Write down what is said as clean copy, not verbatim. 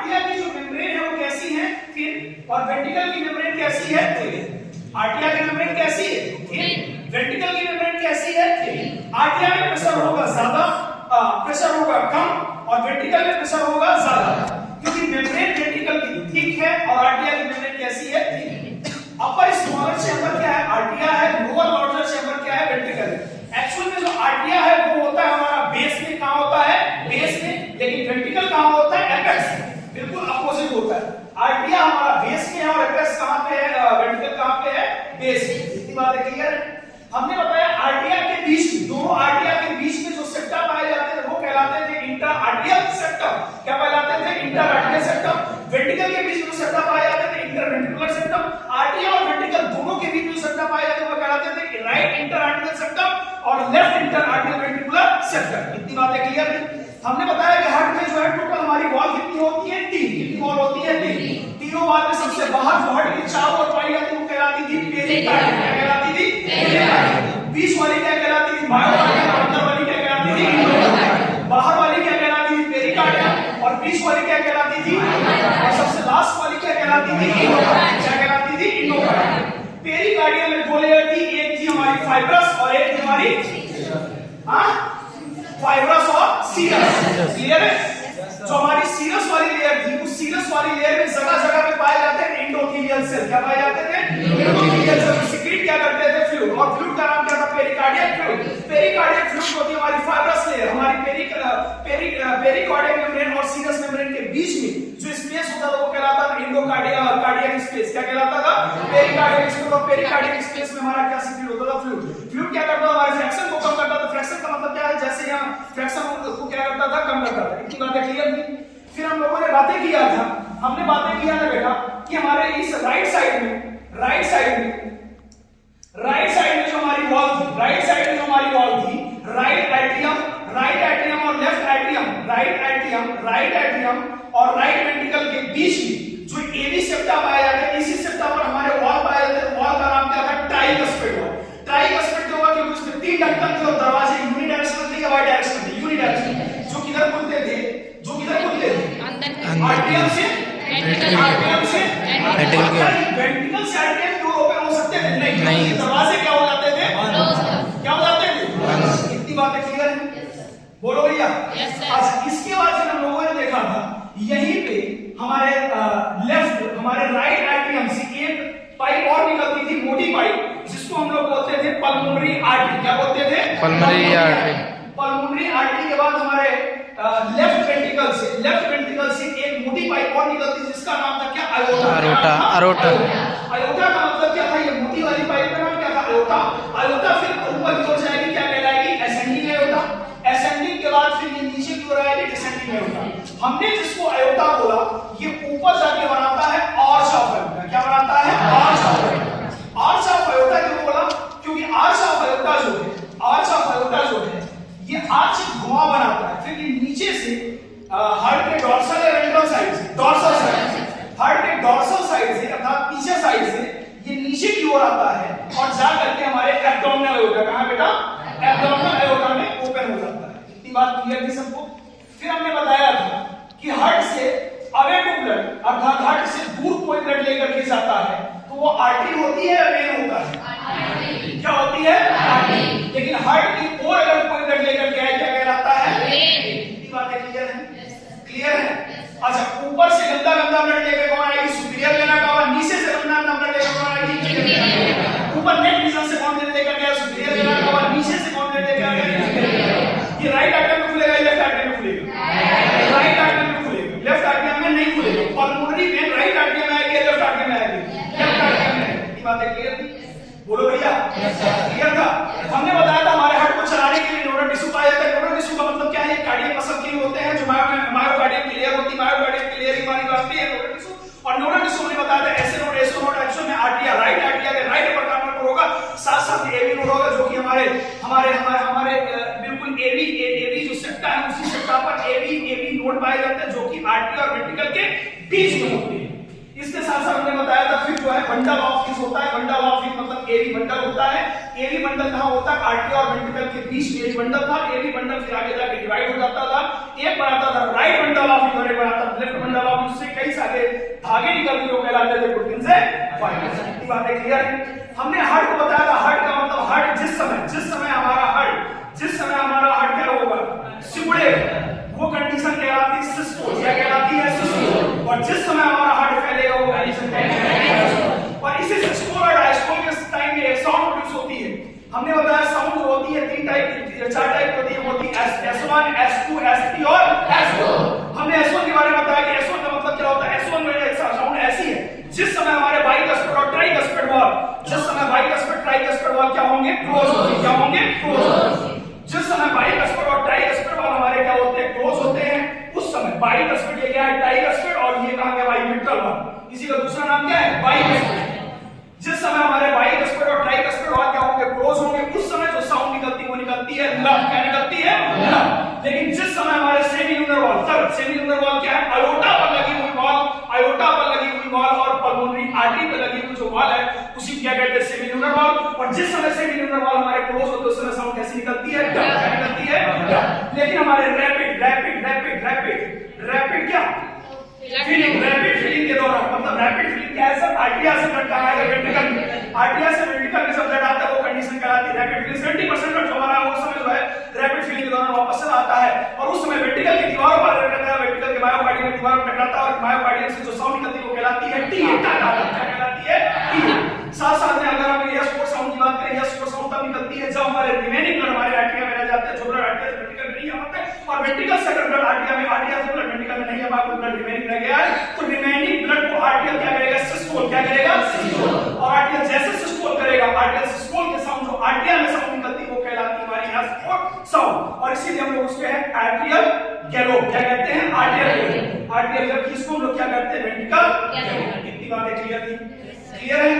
आर्टिया की जो मेम्ब्रेन है वो कैसी है, थिन, और वेंट्रिकल की मेम्ब्रेन कैसी है, थिन। आर्टिया की मेम्ब्रेन कैसी है, थिन, वेंट्रिकल की मेम्ब्रेन कैसी है, थिन। आर्टिया में प्रेशर होगा ज्यादा, प्रेशर होगा कम, और वेंट्रिकल में प्रेशर होगा ज्यादा, क्योंकि मेम्ब्रेन वेंट्रिकल की थिक है और आर्टिया की मेम्ब्रेन कैसी है, थिन। अपर स्मॉलर चैम्बर क्या है, आर्टिया है, लोअर लार्जर चैम्बर क्या है, वेंट्रिकल है। एक्चुअल में जो आर्टिया है वो होता है हमारा बेस में, कहां होता है, बेस में, लेकिन वेंट्रिकल कहां होता है, एपेक्स में, बिल्कुल अपोजिट होता है। आर्टिया हमारा बेस में है और एपेक्स कहां पे है, वेंट्रिकल कहां पे है, बेस में। इतनी बात है क्लियर है। हमने बताया आर्टिया के बीच में, दोनों आर्टिया के बीच में जो सेप्टा पाए जाते थे वो कहलाते थे इंटर आर्टियल सेप्टम। क्या कहलाते थे, इंटर आर्टियल सेप्टम। वेंट्रिकल के बीच में जो सेप्टा पाए जाते थे इंटर वेंट्रिकुलर सेप्टम। आर्टिया और वेंट्रिकल दोनों के बीच में जो सेप्टा पाए जाते थे वो कहलाते थे राइट इंटर आर्टियल सेप्टम और लेफ्ट इंटर आर्टियल वेंट्रिकुलर सेप्टम। इतनी बातें क्लियर है। हमने बताया कि हार्ट में जो है टोटल हमारी वॉल कितनी होती है, 3। कितनी वॉल होती है, 3। तीनों वॉल में सबसे बाहर जो हार्ट की चार वॉल पाई जाती है वो कहलाती थी पेरिकार्डियम। क्या कहलाती थी, पेरिकार्डियम। बीच वाली क्या कहलाती थी, मायोकार्डियम। अंदर वाली क्या कहलाती थी, इंडोकार्डियम। बाहर वाली क्या कहलाती थी, पेरिकार्डियम, और बीच वाली क्या कहलाती थी, और सबसे लास्ट वाली क्या कहलाती थी, इंडोकार्डियम। क्या कहलाती थी, इंडोकार्डियम। पेरिकार्डियम में दो लेयर थी, एक थी हमारी फाइब्रस और एक थी हमारी फाइब्रस और सीरस। क्लियर है। जो हमारी सीरस वाली लेयर थी, उस सीरस वाली लेयर में जगह जगह पे पाए जाते हैं एंडोथेलियल सेल। क्या पाए जाते थे, एंडोथेलियल सेल। सीक्रेट क्या करते थे, फ्लूइड, और फ्लूइड का नाम क्या था, पेरिकार्डियम फ्लूइड। पेरिकार्डियम फ्लूइड होती है हमारी फाइब्रस लेयर। हमारी पेरिकार्डियम मेम्ब्रेन और सीरस मेम्ब्रेन के बीच में जो स्पेस होता था वो कहलाता था एंडोकार्डियम स्पेस। क्या कहलाता था, पेरिकार्डियम स्पेस। और पेरिकार्डियम स्पेस में हमारा क्या सीक्रेट होता था, फ्लूइड। फ्लूइड क्या करता था, हमारे फ्रैक्शन को कम करता था। फ्रैक्शन का मतलब क्या है, जैसे यहाँ फ्रैक्शन को क्या करता था, कम करता था। इतनी बातें क्लियर थी। फिर हम लोगों ने बातें किया था, हमने बातें किया था बेटा कि हमारे इस राइट साइड में जो हमारी वॉल थी, राइट साइड में जो हमारी वॉल थी, राइट एट्रियम और लेफ्ट एट्रियम, राइट एट्रियम और राइट वेंट्रिकल के बीच में जो एवी सेप्टा पाया जाता है, इसी सेप्टा पर हमारे वॉल पाए जाते हैं। वॉल का नाम क्या था, ट्राइकस्पेड वॉल। ट्राइकस्पेड होगा क्योंकि उसमें 3 ढक्कन थे और दरवाजे यूनिडायरेक्शनल थे या बाई डायरेक्शनल थे, यूनिडायरेक्शनल। जो किधर खुलते थे, आर्टियम से वेंट्रिकल से आर्टियम क्यों ओपन हो सकते थे, नहीं। दरवाजे क्या हो जाते थे, क्या हो जाते थे। इतनी बातें क्लियर है, बोलो भैया। अच्छा, इसके बाद फिर हम लोगों ने देखा था यहीं पे हमारे लेफ्ट, हमारे राइट एट्रियम से एक पाइप और निकलती थी, मोटी पाइप, जिसको हम लोग बोलते थे पल्मोनरी आर्टरी। क्या बोलते थे, पल्मोनरी आर्टरी। पल्मोनरी आर्टरी के बाद हमारे लेफ्ट वेंट्रिकल से एक मोटी पाइप और निकलती जिसका नाम था क्या, अयोटा। अयोटा का मतलब क्या था, ये मोटी वाली पाइप का नाम क्या था, अयोटा। अयोटा फिर ऊपर की ओर जाएगी, क्या कहलाएगी, असेंडिंग अयोटा। असेंडिंग के बाद फिर ये नीचे की ओर आएगी, डिसेंडिंग अयोटा। हमने जिसको अयोटा बोला, ये ऊपर जाके बनाता है आर्च ऑफ अयोटा। क्या बनाता है, arch of aorta. Arch of aorta क्यों बोला, क्योंकि आर्च ऑफ अयोटा जो है, ये आर्च घुमा बनाता है। फिर ये नीचे से हार्ट के डॉर्सल या वेंट्रल साइड से, हार्ट के डॉर्सल साइड से अर्थात पीछे साइड से ये नीचे की ओर आता है और जा करके हमारे एब्डोमिनल अयोटा, कहां बेटा, एब्डोमिनल अयोटा में ओपन हो जाता है। इतनी बात क्लियर थी सबको। फिर हमने बताया था कि हार्ट से अवे टू ब्लड, अर्थात हार्ट से दूर कोई ब्लड लेकर के जाता है तो वो आर्टरी होती है या वेन होता है, क्या होती है, आर्टरी। लेकिन हार्ट की ओर अगर कोई ब्लड लेकर के आए क्या कहलाता है, वेन। इतनी बातें क्लियर है, क्लियर है। अच्छा, ऊपर से गंदा ब्लड लेकर कौन आएगी, सुपीरियर वेना का, और नीचे से गंदा ब्लड लेकर कौन आएगी, ऊपर नेक रीजन से कौन ब्लड लेकर गया, सुपीरियर वेना का, और नीचे से कौन ब्लड लेकर आएगा, ये राइट आर्टरी में खुलेगा, लेफ्ट आर्टरी में खुलेगा, राइट आर्टरी में खुलेगा, लेफ्ट आर्टरी में नहीं खुलेगा। पल्मोनरी वेन राइट आर्टरी में आएगी, लेफ्ट आर्टरी में आएगी, लेफ्ट आर्टरी में। ये बातें क्लियर थी, बोलो भैया, क्लियर था। हमने बताया था हमारे हार्ट को चलाने के लिए नोडल टिश्यू पाया जाता है। नोडल टिश्यू का मतलब क्या है, कार्डियक मसल के लिए होते हैं, जो मायोकार्डियम की लेयर होती है, मायोकार्डियम की लेयर ही मानी जाती है नोडल टिश्यू। और नोडल टिश्यू हमने बताया था ऐसे नोड, ऐसे नोड, एक्चुअल में आर्टरिया, राइट आर्टरिया के राइट अपर कार्डियल होगा, साथ साथ एवी नोड होगा, जो कि हमारे बिल्कुल एवी जो सेप्टा है उसी सेप्टा पर एवी नोड पाए जाते हैं, जो कि आर्टरी और वेंट्रिकल के बीच में होते हैं। इसके साथ साथ हमने बताया था फिर जो है बंडल ऑफ फिश होता है। बंडल ऑफ फिश मतलब एवी बंडल होता है। एवी बंडल कहां होता है, आर्टरी और वेंट्रिकल के बीच में एवी बंडल था। एवी बंडल फिर आगे जाके डिवाइड हो जाता था, एक बनाता था राइट बंडल ऑफ फिश और एक बनाता था लेफ्ट बंडल ऑफ बाद उससे कई सारे धागे निकलते जो कहलाते थे प्रोटीन से फाइबर। इतनी बातें क्लियर है। हमने हार्ट को बताया था, हार्ट का मतलब हार्ट जिस समय हमारा हार्ट क्या होगा, सिकुड़े, वो कंडीशन कहलाती है सिस्टोल। क्या कहलाती है? सिस्टोल। और जिस समय हमारा हार्ट फैलेगा वो कंडीशन कहलाती है। और इसी सिस्टोल और डायस्टोल के टाइम में एक साउंड प्रोड्यूस होती है। हमने बताया साउंड जो होती है 4 टाइप होती है S1, S2, S3 और S4। हमने S1 के बारे में बताया कि S1 का मतलब क्या होता है। S1 में साउंड ऐसी है, जिस समय हमारे बाइकस्पेड और ट्राइकस्पेड वॉल, जिस समय बाइकस्पेड ट्राइकस्पेड वॉल क्या होंगे, क्लोज होंगे। क्या होंगे? क्लोज। जिस समय बाइकस्पेड और ट्राइकस्पेड वॉल हमारे क्या होते हैं, क्लोज होते हैं, उस समय बाइकस्पेड ये क्या है, ट्राइकस्पेड, और ये कहां गया, बाइमिट्रल वॉल। इसी का दूसरा नाम क्या है, बाइमिट्रल। जिस समय हमारे बाइकस्पेड और ट्राइकस्पेड वॉल क्या होंगे, क्लोज होंगे, उस समय जो साउंड निकलती है वो निकलती है ल। क्या निकलती है? ल। लेकिन जिस समय हमारे सेमील्यूनर वॉल, तब सेमील्यूनर वॉल क्या है, अयोटा पर लगी हुई वॉल, अयोटा पर लगी हुई वॉल और पल्मोनरी आर्टरी पे लगी हुई जो वॉल है उसी क्या कहते हैं, सेमील्यूनर वॉल। और जिस समय सेमील्यूनर वॉल हमारे क्लोज होते हैं उस समय साउंड कैसी निकलती है, ड। क्या निकलती है? ड। लेकिन हमारे rapid rapid rapid rapid rapid क्या फीलिंग, रैपिड फीलिंग के दौरान, मतलब रैपिड फीलिंग क्या है सर, आर्टिया से ब्लड कहां आएगा, वेंट्रिकल में। आर्टिया से वेंट्रिकल में जब ब्लड आता है वो कंडीशन कहलाती है रैपिड फीलिंग। 70% ब्लड जो हमारा उस समय जो है रैपिड फीलिंग के दौरान वापस से आता है और उस समय वेंट्रिकल की दीवारों पर टकराता है, वेंट्रिकल के मायोकार्डियम की दीवार पर टकराता है और मायोकार्डियम से जो साउंड निकलती है वो कहलाती है टी। क्या कहलाती है? टी। साथ साथ में अगर हम S4 साउंड की बात करें, S4 साउंड तब निकलती है जब हमारे रिमेनिंग ब्लड हमारे आर्टरिया में रह जाते हैं, जो ब्लड आर्टरिया से वेंट्रिकल में नहीं आता है, और वेंट्रिकल से अगर ब्लड आर्टरिया में, आर्टरिया से ब्लड वेंट्रिकल में नहीं है, बाकी ब्लड रिमेनिंग रह गया है, तो रिमेनिंग ब्लड को आर्टरिया क्या करेगा, सिस्टोल। क्या करेगा? सिस्टोल। और आर्टरिया जैसे सिस्टोल करेगा, आर्टरिया सिस्टोल के साउंड जो आर्टरिया में साउंड निकलती है वो कहलाती है हमारी S4 साउंड। और इसीलिए हम लोग उसके हैं आर्टरियल गैलोप। क्या कहते हैं? आर्टरियल गैलोप। आर्टरियल गैलोप किसको हम लोग क्या करते हैं, वेंट्रिकल गैलोप। इतनी बातें क्लियर थी? क्लियर है?